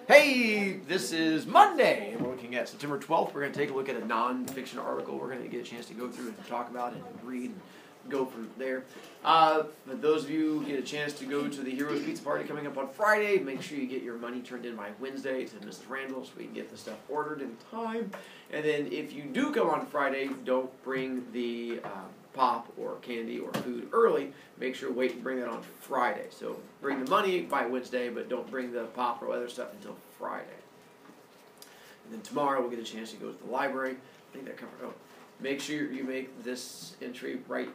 Hey, this is Monday, and we're looking at September 12th. We're going to take a look at a non-fiction article. We're going to get a chance to go through and talk about it and read and go from there. For those of you who get a chance to go to the Heroes Pizza Party coming up on Friday, make sure you get your money turned in by Wednesday to Mrs. Randall so we can get the stuff ordered in time. And then if you do come on Friday, don't bring the pop or candy or food early. Make sure wait and bring that on Friday. So bring the money by Wednesday, but don't bring the pop or other stuff until Friday. And then tomorrow we'll get a chance to go to the library. I think that covered. Oh, make sure you make this entry right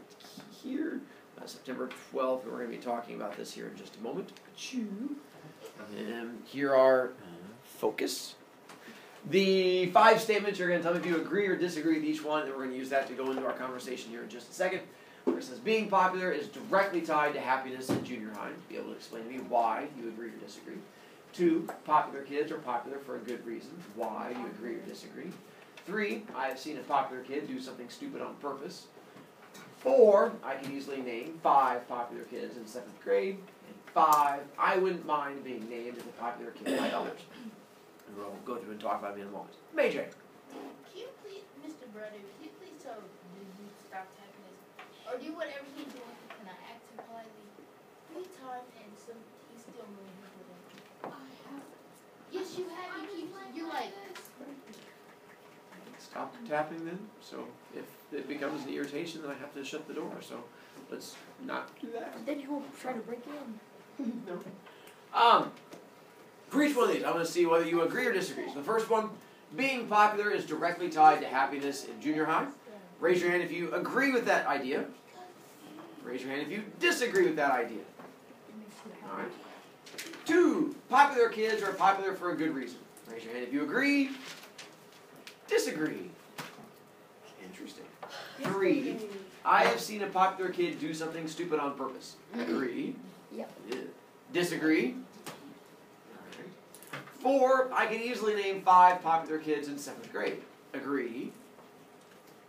here, September 12th. We're going to be talking about this here in just a moment. And here are focus. The 5 statements, you're going to tell me if you agree or disagree with each one, and we're going to use that to go into our conversation here in just a second. Where it says, being popular is directly tied to happiness in junior high. Be able to explain to me why you agree or disagree. 2, popular kids are popular for a good reason. Why you agree or disagree. 3, I have seen a popular kid do something stupid on purpose. 4, I can easily name 5 popular kids in 7th grade. And 5, I wouldn't mind being named as a popular kid by others. And we'll go through and talk about it in a moment. Major. Can you please, Mr. Brother, can you please tell Dude stop tapping this? Or do whatever he's doing, can I act him politely? 3 times and he's still moving with it. I have. Yes, you have. You're like. Stop tapping then. So if it becomes an irritation, then I have to shut the door. So let's not do that. Then he won't try to break in. No. For each one of these, I'm going to see whether you agree or disagree. So the first one, being popular is directly tied to happiness in junior high. Raise your hand if you agree with that idea. Raise your hand if you disagree with that idea. All right. 2, popular kids are popular for a good reason. Raise your hand if you agree. Disagree. Interesting. 3, I have seen a popular kid do something stupid on purpose. Agree. Yep. Disagree. 4, I can easily name 5 popular kids in 7th grade. Agree.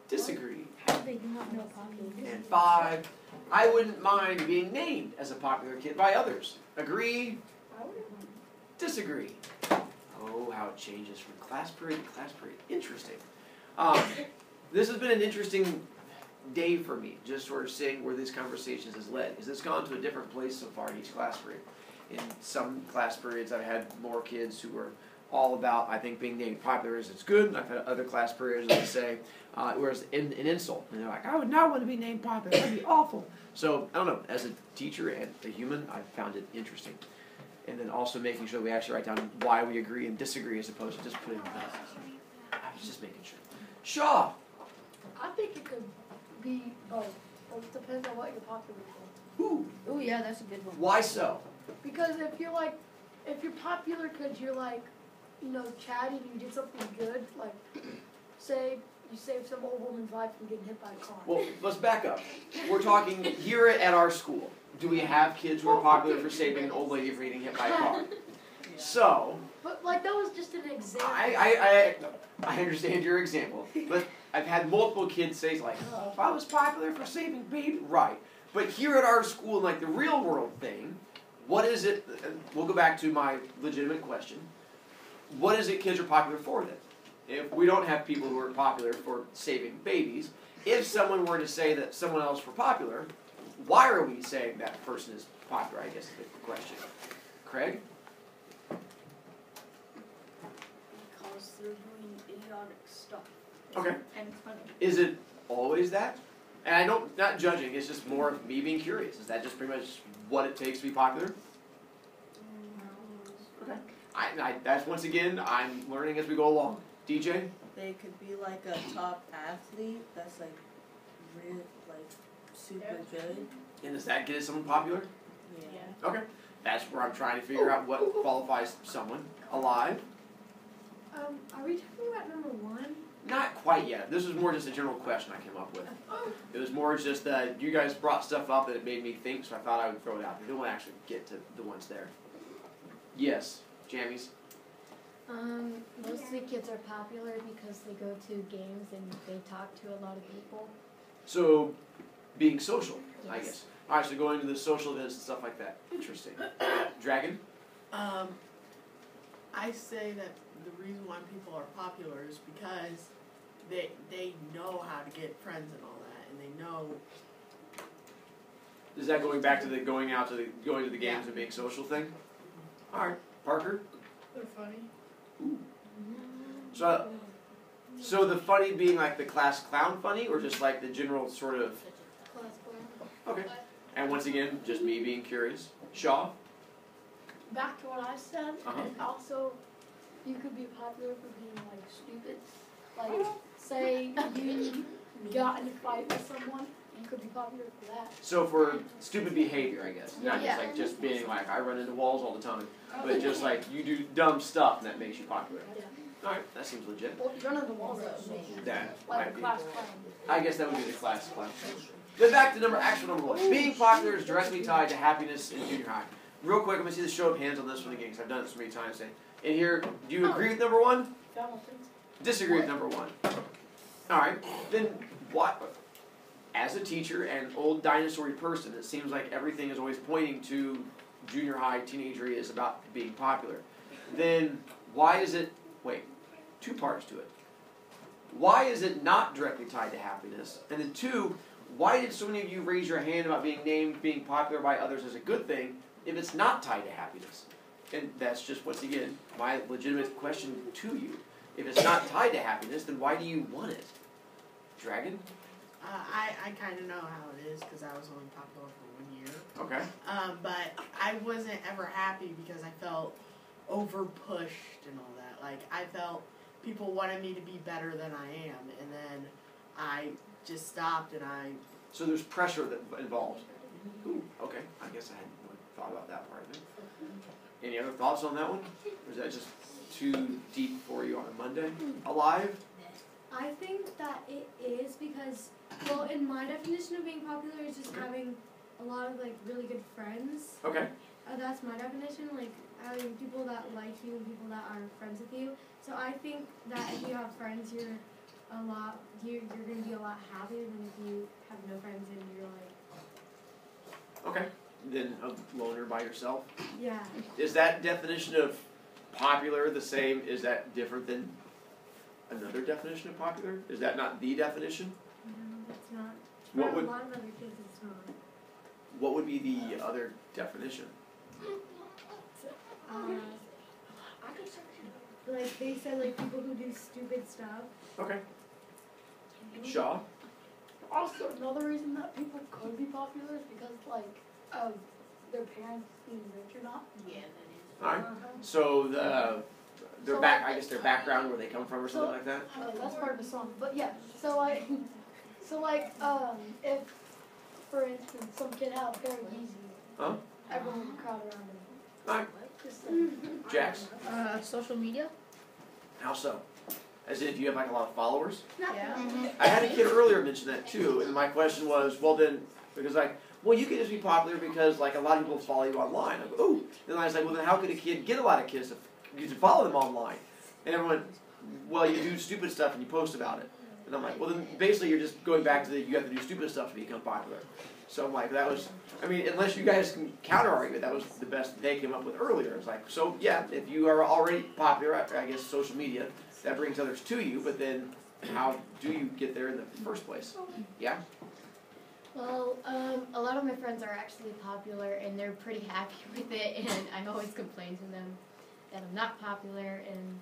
Disagree. How do they not know popular kids? And 5, I wouldn't mind being named as a popular kid by others. Agree. Disagree. Oh, how it changes from class period to class period. Interesting. This has been an interesting day for me, just sort of seeing where these conversations has led. Because it's gone to a different place so far in each class period. In some class periods, I've had more kids who were all about, I think, being named popular is it's good. And I've had other class periods that say, whereas an insult. And they're like, I would not want to be named popular. That'd be awful. So, I don't know. As a teacher and a human, I found it interesting. And then also making sure we actually write down why we agree and disagree as opposed to just putting the I was just making sure. Shaw. I think it could be both. It depends on what you're popular for. Ooh. Oh yeah, that's a good one. Why so? Because if you're popular because you're like, chatty and you did something good, like, say you saved some old woman's life from getting hit by a car. Well, let's back up. We're talking here at our school. Do we have kids who are popular for saving an old lady from getting hit by a car? So. But that was just an example. I understand your example, but I've had multiple kids say like, oh, if I was popular for saving baby, right? But here at our school, like the real world thing, what is it? We'll go back to my legitimate question. What is it kids are popular for then? If we don't have people who are popular for saving babies, if someone were to say that someone else were popular, why are we saying that person is popular, I guess is the question. Craig? Because they're doing idiotic stuff. Okay. And funny. Is it always that? And I don't, not judging, it's just more of me being curious. Is that just pretty much what it takes to be popular? Okay. That's, once again, I'm learning as we go along. DJ? They could be like a top athlete that's like really super good. And does that get someone popular? Yeah. Okay. That's where I'm trying to figure out what qualifies someone alive. Are we talking about number 1? Not quite yet. This was more just a general question I came up with. It was more just that you guys brought stuff up that it made me think, so I thought I would throw it out there. Don't want to actually get to the ones there. Yes. Jammies? Mostly kids are popular because they go to games and they talk to a lot of people. So, being social, Yes. I guess. Alright, so going to the social events and stuff like that. Interesting. Dragon? I I say that the reason why people are popular is because they know how to get friends and all that, and they know. Is that going back to the going to the games and being social thing? All right, Parker. They're funny. So the funny being like the class clown funny, or just like the general sort of. Class clown. Okay. And once again, just me being curious. Shaw. Back to what I said, Uh-huh. and also, you could be popular for being like stupid. Like, say you got in a fight with someone, you could be popular for that. So for stupid behavior, I guess, not Yeah. just like just being like I run into walls all the time, but just like you do dumb stuff and that makes you popular. Yeah. All right, that seems legit. Well, you run into walls That like might a be. class clown. I guess that would be the class. Then back to actual number one. Being popular is directly tied to happiness in junior high. Real quick, I'm gonna see the show of hands on this one again because I've done it so many times. In here, do you agree with number one? Disagree with number one. All right, then what? As a teacher and old dinosaur person, it seems like everything is always pointing to junior high, teenager is about being popular. Then why is it? Wait, two parts to it. Why is it not directly tied to happiness? And then two, why did so many of you raise your hand about being named, being popular by others as a good thing if it's not tied to happiness? And that's just, once again, my legitimate question to you. If it's not tied to happiness, then why do you want it? Dragon? I kind of know how it is because I was only popular for 1 year. Okay. But I wasn't ever happy because I felt over pushed and all that. Like, I felt people wanted me to be better than I am, and then I just stopped and I. So there's pressure that involved. Ooh, okay. I guess I hadn't thought about that part of it. Any other thoughts on that one? Or is that just too deep for you on a Monday? Alive? I think that it is because, well, in my definition of being popular is just having a lot of, like, really good friends. Okay. That's my definition, like, having people that like you and people that are friends with you. So I think that if you have friends, you're going to be a lot happier than if you have no friends and you're, like... Okay. Then a loner by yourself? Yeah. Is that definition of popular the same? Is that different than another definition of popular? Is that not the definition? No, it's not. What For would- a lot of other kids, it's not. What would be the other definition? Like, they said, like, people who do stupid stuff. Okay. Shaw? Also, another reason that people could be popular is because, like, of their parents being rich or not. Yeah, that is. All right. So their background, where they come from, or something like that. That's part of the song. But yeah, so like, if, for instance, some kid had a pair of Yeezys, Huh? everyone would crowd around him. All right. Just Jax? Social media? How so? As in, if you have like a lot of followers? Yeah. I had a kid earlier mention that too, and my question was, well then, because like, well, you can just be popular because like a lot of people follow you online. I go, ooh. Then I was like, well then how could a kid get a lot of kids to follow them online? And everyone, well, you do stupid stuff and you post about it. And I'm like, well then basically you're just going back to you have to do stupid stuff to become popular. So I'm like, that was, I mean, unless you guys can counter argue, that was the best they came up with earlier. It's like, so yeah, if you are already popular, I guess social media, that brings others to you, but then how do you get there in the first place? Yeah? Well, a lot of my friends are actually popular and they're pretty happy with it, and I always complain to them that I'm not popular, and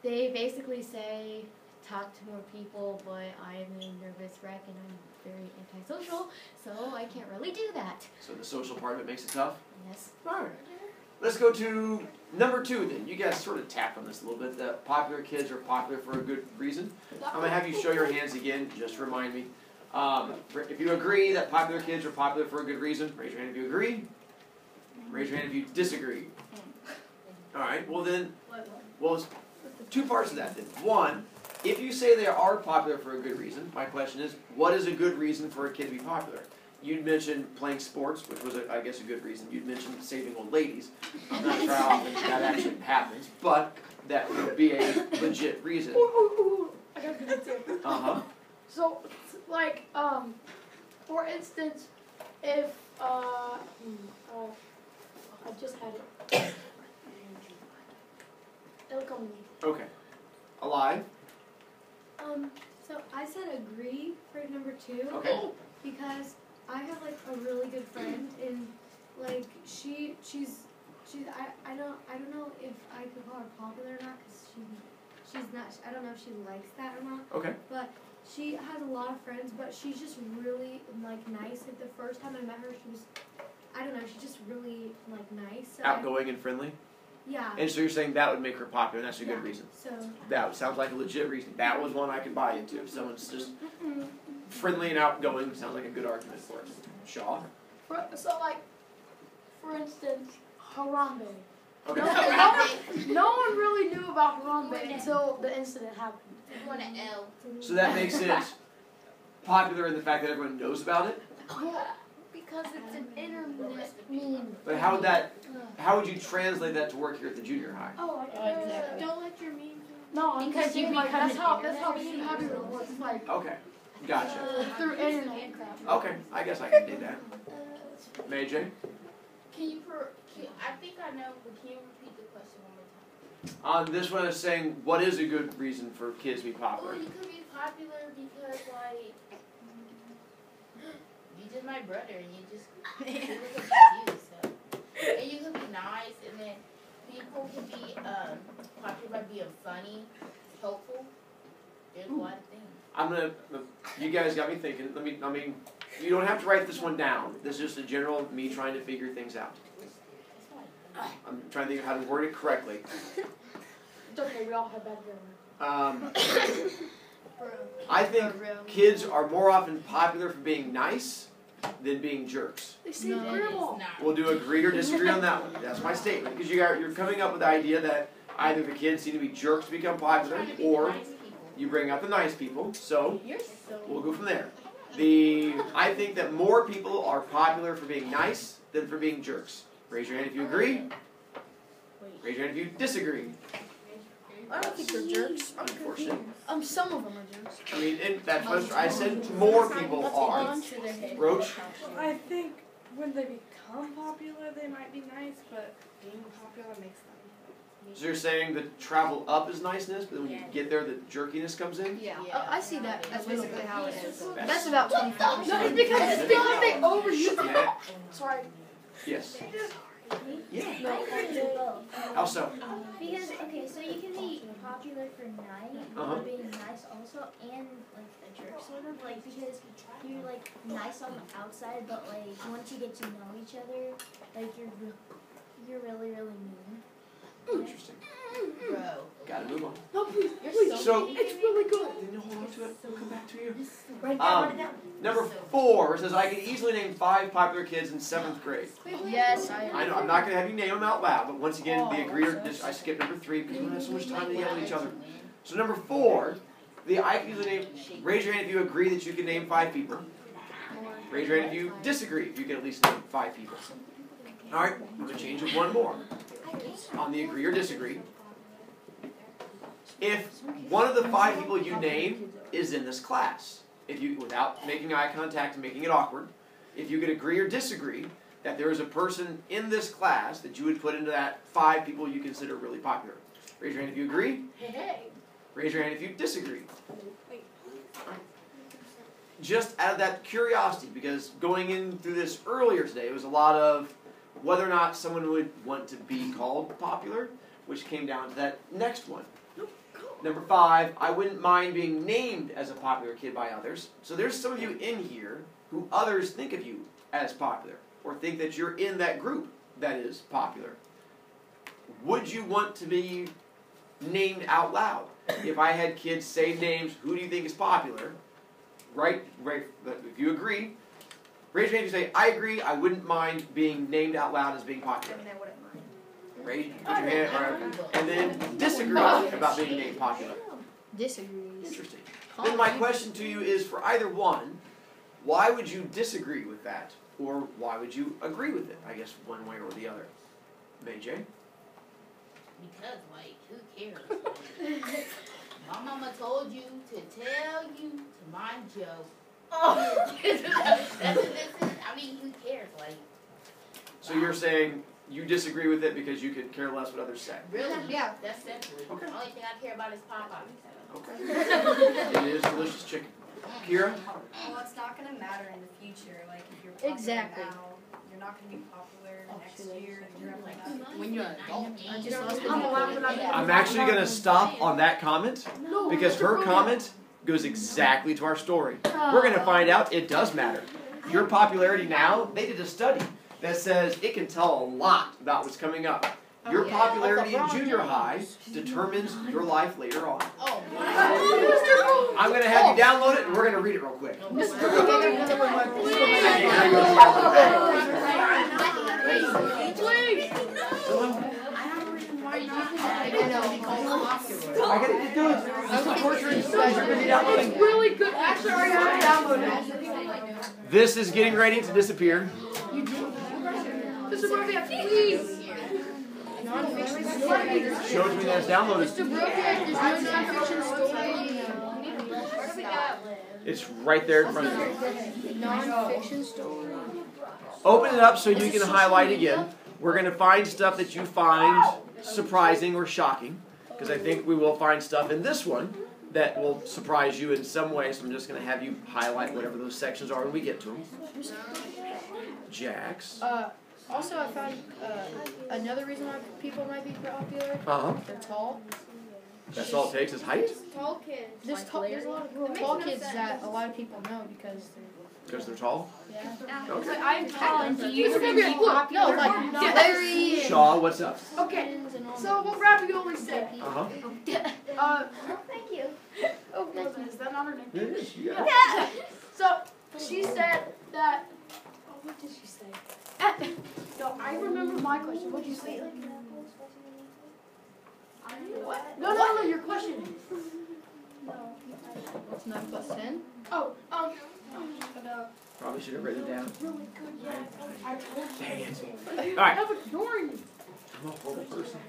they basically say talk to more people, but I am a nervous wreck and I'm very antisocial, so I can't really do that. So the social part of it makes it tough? Yes. Alright. Let's go to number 2 then. You guys sort of tapped on this a little bit. The popular kids are popular for a good reason. I'm going to have you show your hands again, just to remind me. If you agree that popular kids are popular for a good reason, raise your hand if you agree. Raise your hand if you disagree. Alright, well then, there's 2 parts of that then. One, if you say they are popular for a good reason, my question is, what is a good reason for a kid to be popular? You'd mentioned playing sports, which was, I guess, a good reason. You'd mentioned saving old ladies. I'm not sure how often that actually happens, but that would be a legit reason. I got a good example. Uh-huh. So, like, for instance, if, I just had it. come with me. Okay. Alive? So I said agree for number 2. Okay. Because I have like a really good friend and like she's I don't know if I could call her popular or not because she's not, I don't know if she likes that or not, Okay. but she has a lot of friends, but she's just really like nice. Like the first time I met her, she was, I don't know, she's just really like nice. So Outgoing and friendly? yeah. And so you're saying that would make her popular, and that's a good Yeah. reason. So That sounds like a legit reason. That was one I could buy into. If someone's just friendly and outgoing, sounds like a good argument for it. Shaw? So like, for instance, Harambe. Okay. No one really knew about Harambe until the incident happened. We're going to L. So that makes it popular in the fact that everyone knows about it? Because it's an internet meme. But how would you translate that to work here at the junior high? Oh, Exactly. don't let your memes. No, I'm Because just you saying, like, become that's an how internet being popular works. Like, Okay. Gotcha. through internet and crap. Okay. I guess I can do that. May J? I think I know, but can you repeat the question one more time? On this one, is saying, what is a good reason for kids to be Well, popular? you could be popular because, like, you just my brother, and you look at you, so. And you could be nice, and then people can be popular by being funny, helpful. There's a lot of things. I'm gonna. You guys got me thinking. You don't have to write this one down. This is just a general me trying to figure things out. I'm trying to think of how to word it correctly. It's okay, we all have bad grammar. I think kids are more often popular for being nice than being jerks. They say It's grandma. not. We'll do agree or disagree on that one. That's my statement. Because you're coming up with the idea that either the kids seem to be jerks to become popular, Trying to be or nice people. you bring out the nice people. So You're so. we'll go from there. I think that more people are popular for being nice than for being jerks. Raise your hand if you agree. Raise your hand if you disagree. I don't think they're jerks. Unfortunate. Some of them are jerks. I mean, and that's what I said. More people are. Roach. I think when they become popular, they might be nice, but being popular makes them. So you're saying the travel up is niceness, but when you get there, the jerkiness comes in? Yeah. Yeah. I see that. That's basically how it is. That's About 25%. No, it's because they overuse it. Yeah. Sorry. Yes. Yeah. No, How so? Because, okay, so you can be popular for Uh-huh. being nice also, and like a jerk sort of, like, because you're like nice on the outside, but like once you get to know each other, like you're really, really mean. Interesting. Bro. Gotta move on. No, please, You're please. So- It's really good. Then you hold on to it. We'll come back to you. Right now, right now. Number 4 says I can easily name 5 popular kids in 7th grade. Yes, I know I'm not going to have you name them out loud, but once again, the agree or I skipped number 3 because we don't have so much time to yell at each other. So number 4, I can usually name. Raise your hand if you agree that you can name 5 people. Raise your hand if you disagree. If you can at least name 5 people. All right, I'm going to change it one more on the agree or disagree. If one of the 5 people you name is in this class, if you, without making eye contact and making it awkward, if you could agree or disagree that there is a person in this class that you would put into that 5 people you consider really popular. Raise your hand if you agree. Hey. Raise your hand if you disagree. Just out of that curiosity, because going in through this earlier today, it was a lot of whether or not someone would want to be called popular, which came down to that next one. Number 5, I wouldn't mind being named as a popular kid by others. So there's some of you in here who others think of you as popular, or think that you're in that group that is popular. Would you want to be named out loud? If I had kids say names, who do you think is popular? Right, if you agree, raise your hand if you say, I agree, I wouldn't mind being named out loud as being popular. I wouldn't mind. Raise put your hand, and then disagree about being named popular. Disagrees. Interesting. Then my question to you is, for either one, why would you disagree with that? Or why would you agree with it? I guess one way or the other. May J? Because, like, who cares? My mama told you to tell you to mind Joe. That's what this is. I mean, who cares? Like, So you're saying you disagree with it because you could care less what others say. Really? Yeah. That's simple. Okay. The only thing I care about is Popeye. Okay. It is delicious chicken. Kira? Well, it's not going to matter in the future. Like, if you're popular Exactly. now, you're not going to be popular next year. You're definitely not. When you're an adult. I'm allowed when I'm actually going to stop on that comment No, because Mr. her Brovicast. comment goes exactly to our story. We're going to find out it does matter. Your popularity now, they did a study that says it can tell a lot about what's coming up. Your popularity in junior high determines your life later on. Oh, I'm going to have you download it and we're going to read it real quick. I got to do it. I'm torturing you guys. You're going to be downloading. It's really good. Actually, I already downloaded it. This is getting ready to disappear. Mr. Brovicast, please. Shows me that it's downloaded. Mr. Brovicast, there's no non-fiction story. It's right there in front of you. Non-fiction story. Open it up so you can highlight again. We're going to find stuff that you find surprising or shocking, because I think we will find stuff in this one that will surprise you in some way, so I'm just going to have you highlight whatever those sections are when we get to them. Jax. Also, I found another reason why people might be popular. They're tall. That's all it takes is height? Tall kids. There's a lot of tall kids that a lot of people know because They're tall? yeah. Okay. I'm tall and do you Look, think be popular? No, like Larry. Shaw, what's up? Okay, so what ravioli said? Uh-huh. Thank you. Oh, is that not her name? It is. You got it. So she said that. Oh, what did she say? No, I remember my question. What did you say? What? No, your question. What's 9 plus 10? Oh, Probably should have written it down. really good. Yeah, I told you. Dang it. All right. I'm ignoring you. I'm a horrible person.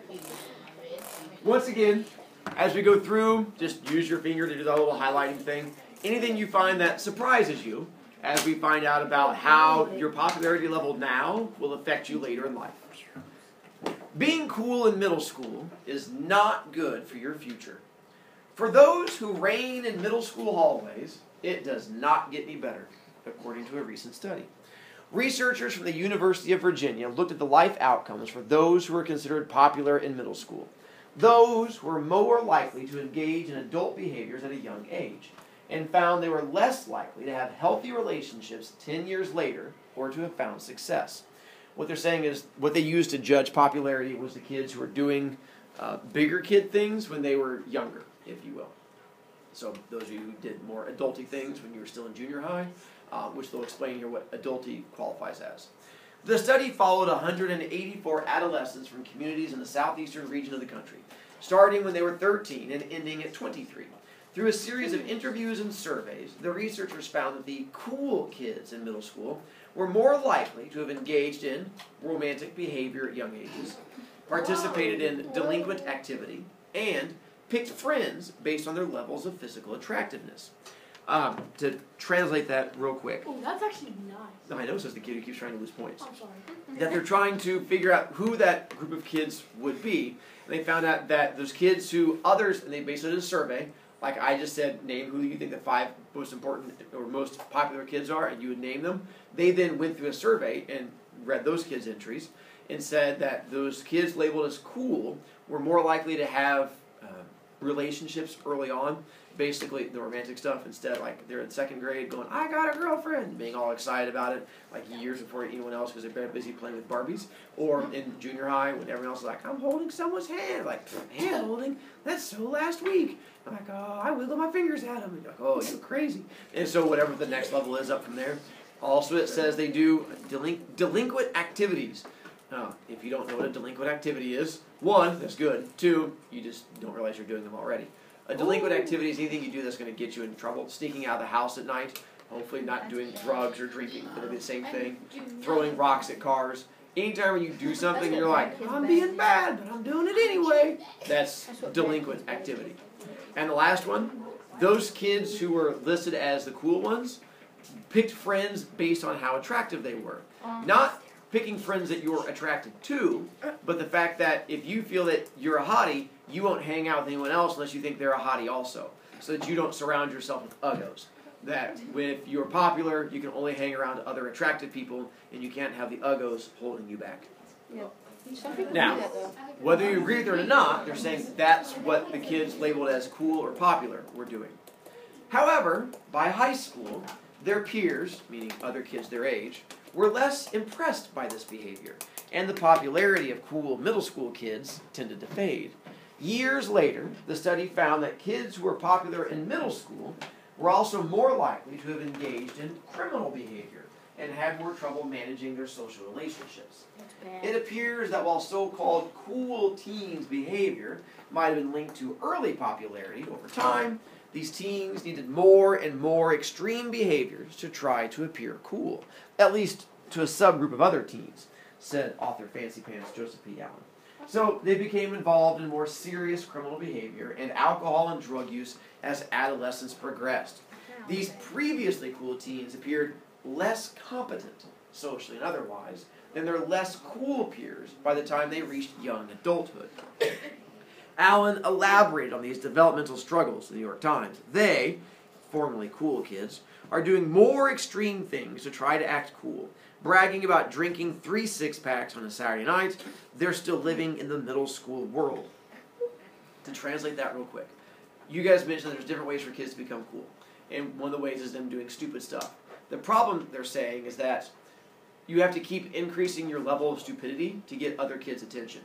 Once again, as we go through, just use your finger to do that little highlighting thing. Anything you find that surprises you, as we find out about how your popularity level now will affect you later in life. Being cool in middle school is not good for your future. For those who reign in middle school hallways, it does not get any better, according to a recent study. Researchers from the University of Virginia looked at the life outcomes for those who were considered popular in middle school. Those were more likely to engage in adult behaviors at a young age, and found they were less likely to have healthy relationships 10 years later or to have found success. What they're saying is what they used to judge popularity was the kids who were doing bigger kid things when they were younger, if you will. So those of you who did more adulty things when you were still in junior high, which they'll explain here what adulty qualifies as. The study followed 184 adolescents from communities in the southeastern region of the country, starting when they were 13 and ending at 23. Through a series of interviews and surveys, the researchers found that the cool kids in middle school were more likely to have engaged in romantic behavior at young ages, participated in delinquent activity, and picked friends based on their levels of physical attractiveness. To translate that real quick. Oh, that's actually nice. No, I know, says the kid who keeps trying to lose points. I'm sorry. That they're trying to figure out who that group of kids would be. And they found out that those kids who others, and they based it on a survey, like I just said, name who you think the 5 most important or most popular kids are, and you would name them. They then went through a survey and read those kids' entries and said that those kids labeled as cool were more likely to have relationships early on, basically the romantic stuff, instead like they're in 2nd grade going, I got a girlfriend, being all excited about it, like years before anyone else because they're busy playing with Barbies, or in junior high when everyone else is like, I'm holding someone's hand, like, hand holding, that's so last week. I'm like, oh, I wiggle my fingers at them. And you're like, oh, you're crazy. And so whatever the next level is up from there. Also it says they do delinquent activities. If you don't know what a delinquent activity is, 1, that's good. 2, you just don't realize you're doing them already. A delinquent activity is anything you do that's going to get you in trouble. Sneaking out of the house at night, hopefully not doing drugs or drinking, but it'll be the same thing. Throwing rocks at cars. Anytime when you do something, you're like, I'm being bad, but I'm doing it anyway. That's delinquent activity. And the last one, those kids who were listed as the cool ones picked friends based on how attractive they were. Not picking friends that you're attracted to, but the fact that if you feel that you're a hottie, you won't hang out with anyone else unless you think they're a hottie also, so that you don't surround yourself with uggos. That if you're popular, you can only hang around other attractive people, and you can't have the uggos holding you back. Now, whether you agree with it or not, they're saying that's what the kids labeled as cool or popular were doing. However, by high school, their peers, meaning other kids their age, were less impressed by this behavior, and the popularity of cool middle school kids tended to fade. Years later, the study found that kids who were popular in middle school were also more likely to have engaged in criminal behavior and had more trouble managing their social relationships. It appears that while so-called cool teens' behavior might have been linked to early popularity, over time, these teens needed more and more extreme behaviors to try to appear cool, at least to a subgroup of other teens, said author Fancy Pants Joseph P. Allen. So they became involved in more serious criminal behavior and alcohol and drug use as adolescence progressed. These previously cool teens appeared less competent, socially and otherwise, than their less cool peers by the time they reached young adulthood. Allen elaborated on these developmental struggles in the New York Times. They, formerly cool kids, are doing more extreme things to try to act cool. Bragging about drinking 3 six-packs on a Saturday night, they're still living in the middle school world. To translate that real quick, you guys mentioned that there's different ways for kids to become cool. And one of the ways is them doing stupid stuff. The problem, they're saying, is that you have to keep increasing your level of stupidity to get other kids' attention.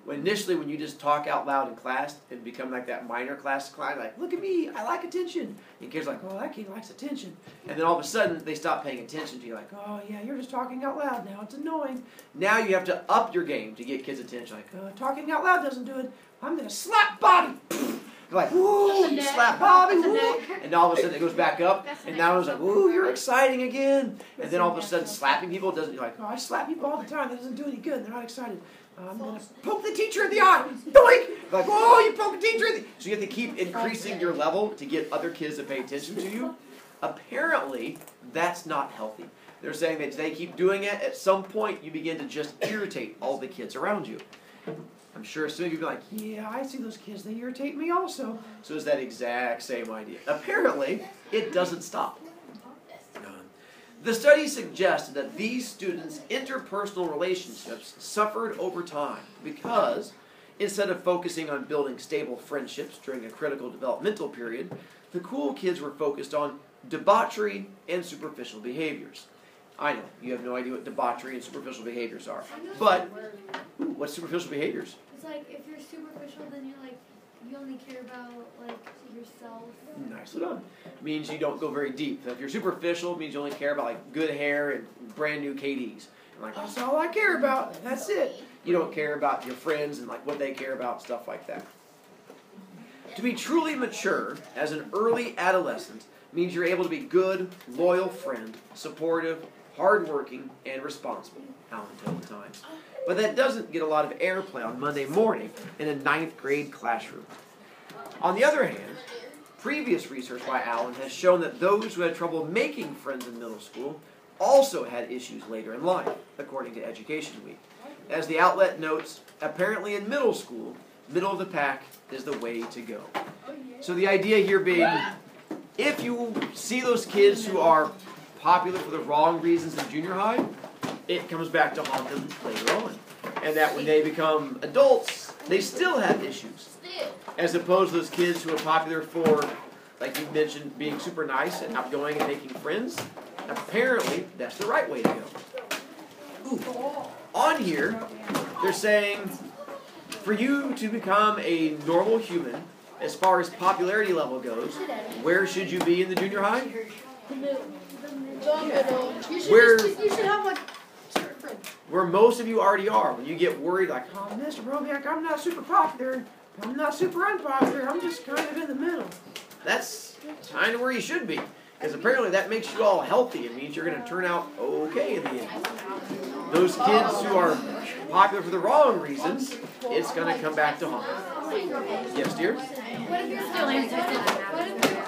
Initially, when you just talk out loud in class and become like that minor class clown, like, look at me, I like attention. And kids are like, oh, that kid likes attention. And then all of a sudden, they stop paying attention to you, like, oh, yeah, you're just talking out loud now. It's annoying. Now you have to up your game to get kids' attention. Like, talking out loud doesn't do it. I'm going to slap Bobby. They're like, woo, you slap Bobby, woo. And all of a sudden it goes back up, and now it's like, woo, you're exciting again. And then all of a sudden slapping people doesn't, you're like, oh, I slap people all the time. That doesn't do any good. They're not excited. I'm going to poke the teacher in the eye. Doink! Like, oh, you poke the teacher in the eye. So you have to keep increasing your level to get other kids to pay attention to you. Apparently, that's not healthy. They're saying that they keep doing it. At some point, you begin to just irritate all the kids around you. I'm sure some of you will be like, yeah, I see those kids. They irritate me also. So it's that exact same idea. Apparently, it doesn't stop. The study suggested that these students' interpersonal relationships suffered over time because instead of focusing on building stable friendships during a critical developmental period, the cool kids were focused on debauchery and superficial behaviors. I know, you have no idea what debauchery and superficial behaviors are. But, what's superficial behaviors? It's like, if you're superficial, then you're like, you only care about, like, yourself. Nicely done. Means you don't go very deep. If you're superficial, it means you only care about, like, good hair and brand new KDs. And like, that's all I care about. That's it. You don't care about your friends and, like, what they care about, stuff like that. To be truly mature as an early adolescent means you're able to be good, loyal friend, supportive, hardworking, and responsible, Allen told the Times. But that doesn't get a lot of airplay on Monday morning in a 9th grade classroom. On the other hand, previous research by Allen has shown that those who had trouble making friends in middle school also had issues later in life, according to Education Week. As the outlet notes, apparently in middle school, middle of the pack is the way to go. So the idea here being, if you see those kids who are popular for the wrong reasons in junior high, it comes back to haunt them later on. And that when they become adults, they still have issues. As opposed to those kids who are popular for, like you mentioned, being super nice and outgoing and making friends. Apparently, that's the right way to go. Ooh. On here, they're saying, for you to become a normal human, as far as popularity level goes, where should you be in the junior high? The middle. You should have like certain friends. Where most of you already are. When you get worried, like, oh, Mr. Broviak, I'm not super popular, I'm not super unpopular, I'm just kind of in the middle. That's kind of where you should be. Because apparently that makes you all healthy. It means you're going to turn out okay in the end. Those kids who are popular for the wrong reasons, it's going to come back to haunt them. Yes, dear? What if you're still interested?